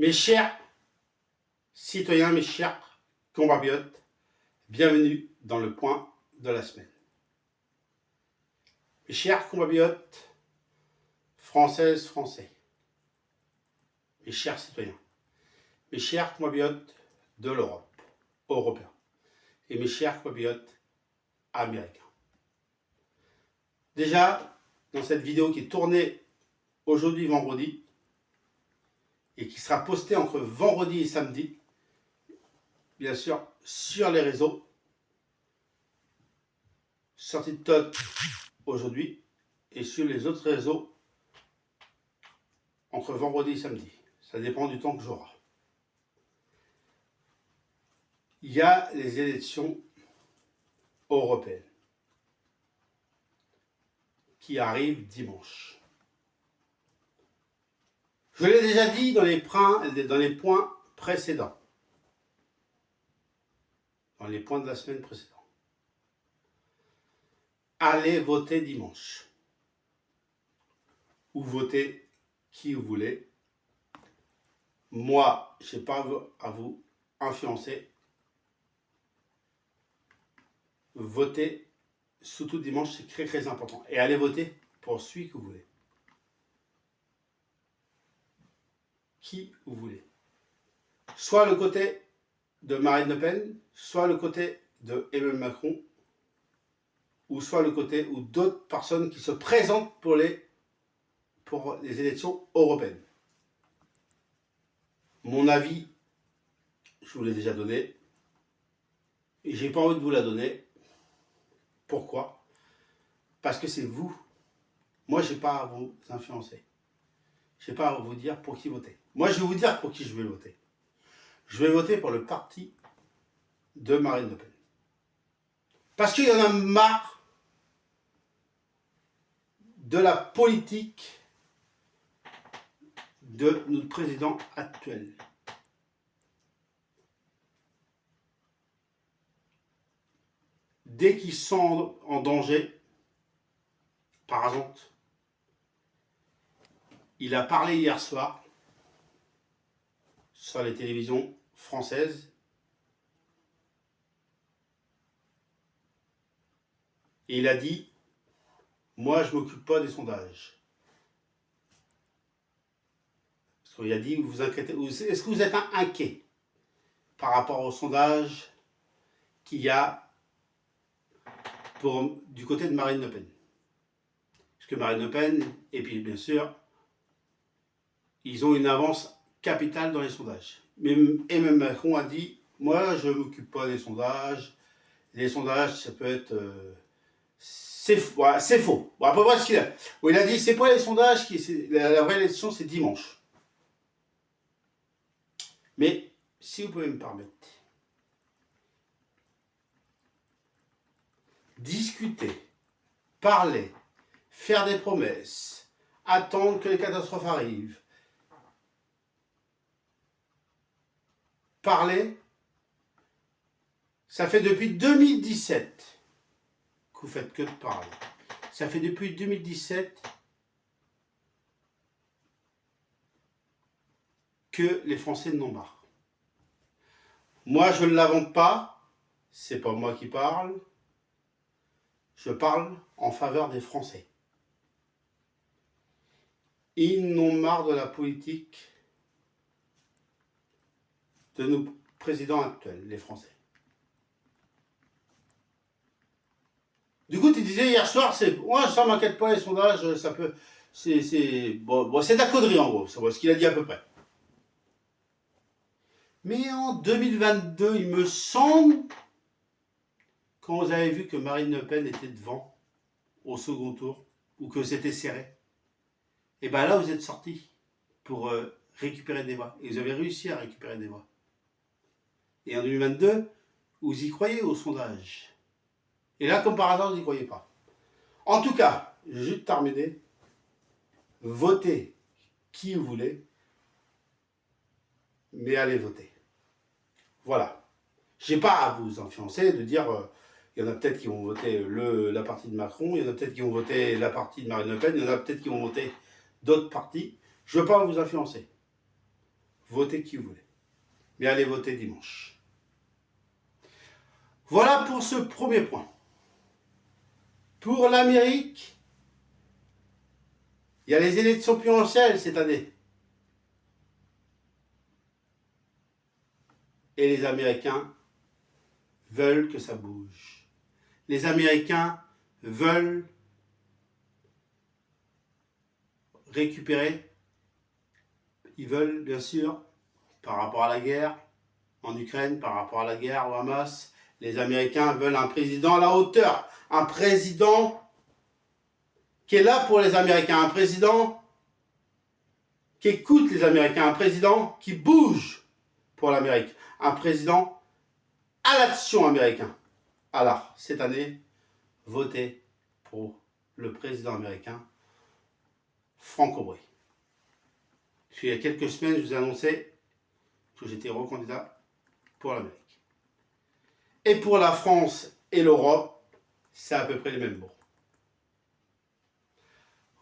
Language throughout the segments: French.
Mes chers citoyens, mes chers compatriotes, bienvenue dans le point de la semaine. Mes chers compatriotes, françaises, français, mes chers citoyens, mes chers compatriotes de l'Europe, européens, et mes chers compatriotes américains. Déjà, dans cette vidéo qui est tournée aujourd'hui vendredi, et qui sera postée entre vendredi et samedi, bien sûr, sur les réseaux, sur TikTok aujourd'hui, et sur les autres réseaux entre vendredi et samedi. Ça dépend du temps que j'aurai. Il y a les élections européennes qui arrivent dimanche. Je l'ai déjà dit dans les points précédents, dans les points de la semaine précédente. Allez voter dimanche. Ou votez qui vous voulez. Moi, je n'ai pas à vous influencer. Votez, surtout dimanche, c'est très très important. Et allez voter pour celui que vous voulez. Qui vous voulez. Soit le côté de Marine Le Pen, soit le côté de Emmanuel Macron, ou soit le côté ou d'autres personnes qui se présentent pour les élections européennes. Mon avis, je vous l'ai déjà donné, et j'ai pas envie de vous la donner. Pourquoi? Parce que c'est vous. Moi, j'ai pas à vous influencer. Je n'ai pas à vous dire pour qui voter. Moi, je vais vous dire pour qui je vais voter. Je vais voter pour le parti de Marine Le Pen. Parce qu'il y en a marre de la politique de notre président actuel. Dès qu'ils sont en danger, par exemple, il a parlé hier soir sur les télévisions françaises et il a dit « Moi, je ne m'occupe pas des sondages ». Parce qu'il a dit « Vous inquiétez, est-ce que vous êtes inquiet par rapport aux sondages qu'il y a du côté de Marine Le Pen ?» Parce que Marine Le Pen, et puis bien sûr, ils ont une avance capitale dans les sondages. Mais Emmanuel Macron a dit « Moi, je ne m'occupe pas des sondages. Les sondages, ça peut être... c'est faux. Bon, à peu près ce qu'il a. Il a dit « C'est pas les sondages, la vraie élection, c'est dimanche. » Mais, si vous pouvez me permettre, discuter, parler, faire des promesses, attendre que les catastrophes arrivent, parler, ça fait depuis 2017 que vous faites que de parler. Ça fait depuis 2017 que les Français n'en ont marre. Moi, je ne l'invente pas, c'est pas moi qui parle, je parle en faveur des Français. Ils n'ont marre de la politique de nos présidents actuels, les Français. Du coup, tu disais hier soir, moi, ça m'inquiète pas, les sondages, ça peut... c'est de la connerie, en gros, c'est ce qu'il a dit à peu près. Mais en 2022, il me semble, quand vous avez vu que Marine Le Pen était devant, au second tour, ou que c'était serré, et bien là, vous êtes sortis pour récupérer des voix. Et vous avez réussi à récupérer des voix. Et en 2022, vous y croyez au sondage. Et là, comme par hasard, vous n'y croyez pas. En tout cas, j'ai juste terminé. Votez qui vous voulez, mais allez voter. Voilà. Je n'ai pas à vous influencer de dire, il y en a peut-être qui vont voter la partie de Macron, il y en a peut-être qui vont voter la partie de Marine Le Pen, il y en a peut-être qui vont voter d'autres partis. Je ne veux pas vous influencer. votez qui vous voulez. Mais allez voter dimanche. Voilà pour ce premier point. Pour l'Amérique, il y a les élections présidentielles cette année. Et les Américains veulent que ça bouge. Les Américains veulent récupérer, ils veulent bien sûr, par rapport à la guerre en Ukraine, par rapport à la guerre au Hamas, les Américains veulent un président à la hauteur, un président qui est là pour les Américains, un président qui écoute les Américains, un président qui bouge pour l'Amérique, un président à l'action américain. Alors, cette année, votez pour le président américain, Franck Aubry. Parce qu'il y a quelques semaines, je vous ai annoncé que j'étais recandidat pour l'Amérique. Et pour la France et l'Europe, c'est à peu près les mêmes mots.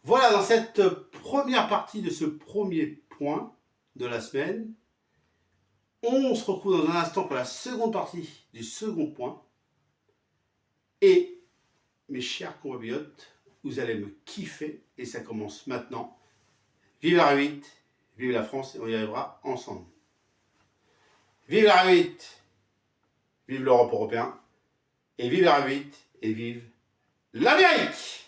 Voilà, dans cette première partie de ce premier point de la semaine, on se retrouve dans un instant pour la seconde partie du second point. Et, mes chers compatriotes, vous allez me kiffer et ça commence maintenant. Vive la R8, vive la France et on y arrivera ensemble. Vive la R8, vive l'Europe européenne et vive la R8 et vive l'Amérique!